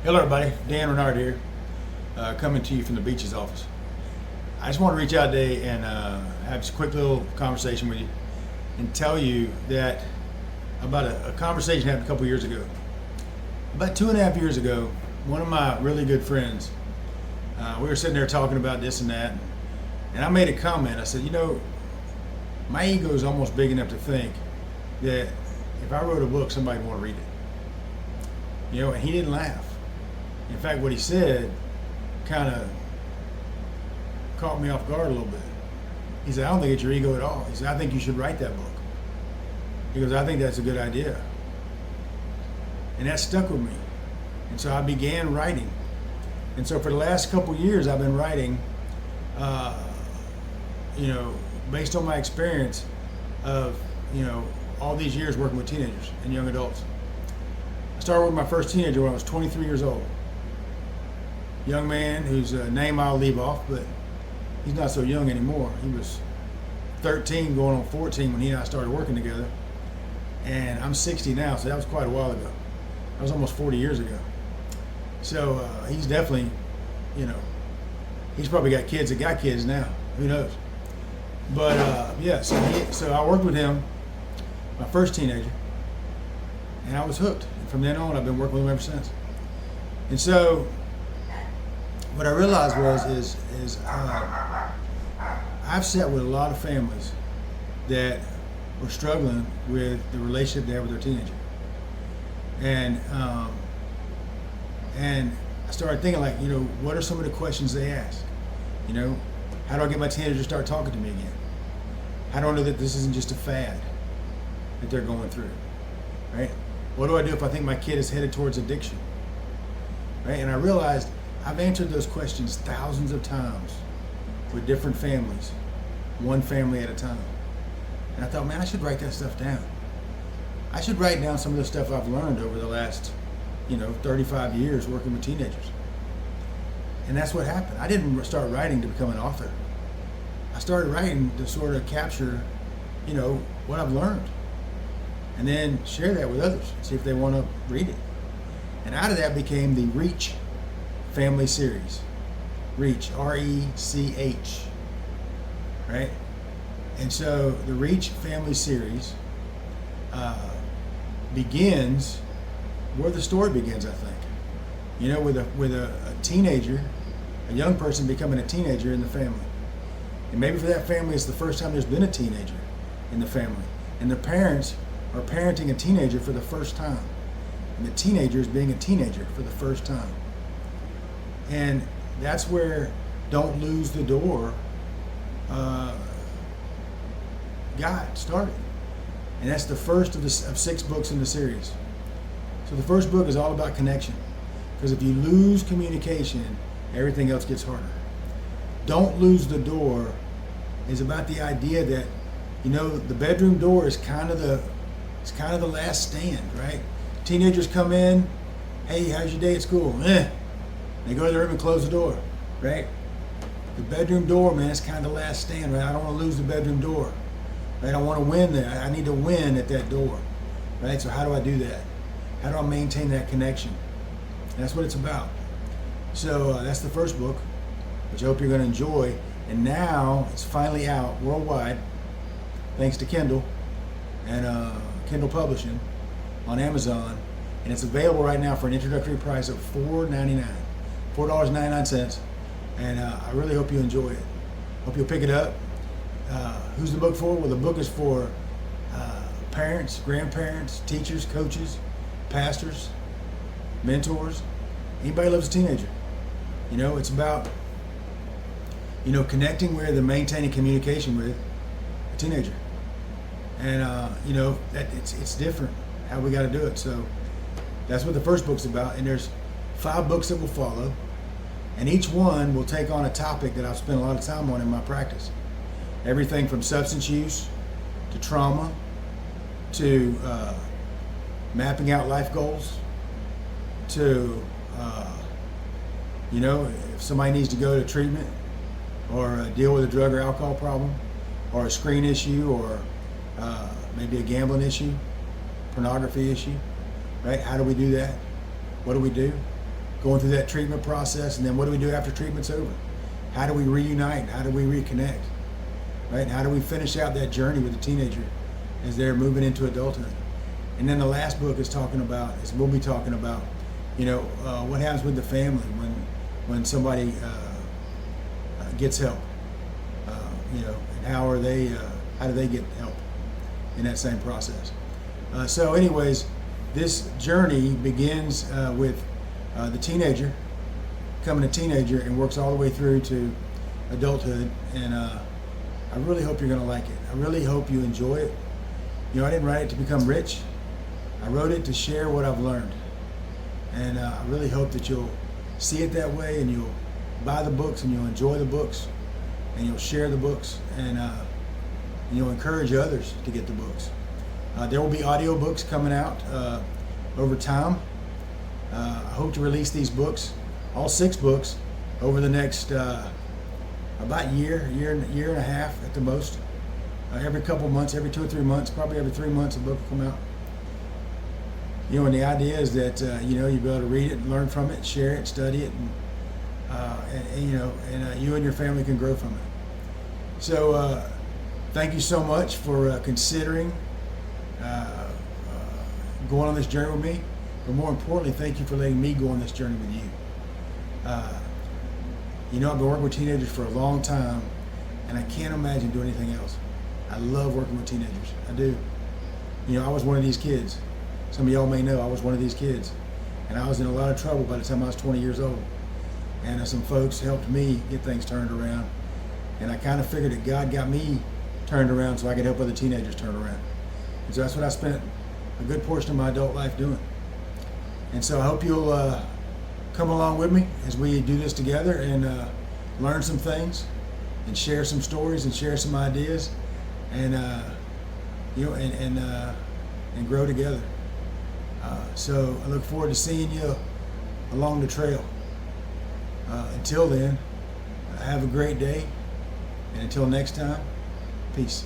Hello everybody, Dan Renard here, coming to you from the Beach's office. I just want to reach out today and have just a quick little conversation with you and tell you that about a conversation I had a couple years ago. About 2.5 years ago, one of my really good friends, we were sitting there talking about this and that, and I made a comment. I said, you know, my ego is almost big enough to think that if I wrote a book, somebody would want to read it. You know, and he didn't laugh. In fact, what he said kind of caught me off guard a little bit. He said, I don't think it's your ego at all. He said, I think you should write that book. He goes, I think that's a good idea. And that stuck with me. And so I began writing. And so for the last couple years, I've been writing, based on my experience of, all these years working with teenagers and young adults. I started with my first teenager when I was 23 years old. Young man whose name I'll leave off, but he's not so young anymore. He was 13 going on 14 when he and I started working together. And I'm 60 now, so that was quite a while ago. That was almost 40 years ago. So he's definitely, he's probably got kids that got kids now. Who knows? But so I worked with him, my first teenager, and I was hooked. And from then on, I've been working with him ever since. And so what I realized I've sat with a lot of families that were struggling with the relationship they have with their teenager. And I started thinking, like, what are some of the questions they ask? How do I get my teenager to start talking to me again? How do I know that this isn't just a fad that they're going through, right? What do I do if I think my kid is headed towards addiction, right? And I realized I've answered those questions thousands of times with different families, one family at a time. And I thought, man, I should write that stuff down. I should write down some of the stuff I've learned over the last, 35 years working with teenagers. And that's what happened. I didn't start writing to become an author. I started writing to sort of capture, what I've learned. And then share that with others, see if they want to read it. And out of that became the R.E.A.C.H family series. R.E.A.C.H, R-E.A.C.H, right? And so the R.E.A.C.H family series begins where the story begins, I think. With a teenager, a young person becoming a teenager in the family. And maybe for that family, it's the first time there's been a teenager in the family. And the parents are parenting a teenager for the first time. And the teenager is being a teenager for the first time. And that's where Don't Lose the Door got started. And that's the first of 6 books in the series. So the first book is all about connection. Because if you lose communication, everything else gets harder. Don't Lose the Door is about the idea that, the bedroom door is kind of the last stand, right? Teenagers come in, hey, how's your day at school? They go to their room and close the door, right? The bedroom door, man, is kind of the last stand, right? I don't want to lose the bedroom door, right? I want to win there. I need to win at that door, right? So how do I do that? How do I maintain that connection? And that's what it's about. So that's the first book, which I hope you're going to enjoy. And now it's finally out worldwide, thanks to Kindle and Kindle Publishing on Amazon. And it's available right now for an introductory price of $4.99. $4.99. And I really hope you enjoy it. Hope you'll pick it up. Who's the book for? Well, the book is for parents, grandparents, teachers, coaches, pastors, mentors, anybody who loves a teenager. It's about, connecting with and maintaining communication with a teenager. And, that it's different how we got to do it. So that's what the first book's about. And there's 5 books that will follow. And each one will take on a topic that I've spent a lot of time on in my practice. Everything from substance use to trauma to mapping out life goals to, if somebody needs to go to treatment or deal with a drug or alcohol problem or a screen issue or maybe a gambling issue, pornography issue, right? How do we do that? What do we do? going through that treatment process, and then what do we do after treatment's over? How do we reunite? How do we reconnect? Right? How do we finish out that journey with the teenager as they're moving into adulthood? And then the last book we'll be talking about, what happens with the family when somebody gets help, and how do they get help in that same process? So anyways, this journey begins with the teenager becoming a teenager and works all the way through to adulthood. And I really hope you're going to like it. I really hope you enjoy it. I didn't write it to become rich. I wrote it to share what I've learned. And I really hope that you'll see it that way, and you'll buy the books, and you'll enjoy the books, and you'll share the books, and you'll encourage others to get the books. There will be audio books coming out over time. I hope to release these books, all 6 books, over the next about year and a half at the most. Every couple months, every 2 or 3 months, probably every 3 months, a book will come out. And the idea is that you'll be able to read it and learn from it, share it, study it, and you and your family can grow from it. So thank you so much for considering going on this journey with me, but more importantly, thank you for letting me go on this journey with you. I've been working with teenagers for a long time, and I can't imagine doing anything else. I love working with teenagers. I do. I was one of these kids. Some of y'all may know I was one of these kids, and I was in a lot of trouble by the time I was 20 years old. And some folks helped me get things turned around, and I kind of figured that God got me turned around so I could help other teenagers turn around. And so that's what I spent a good portion of my adult life doing. And so I hope you'll come along with me as we do this together and learn some things and share some stories and share some ideas, and and grow together. So I look forward to seeing you along the trail. Until then, have a great day, and until next time, peace.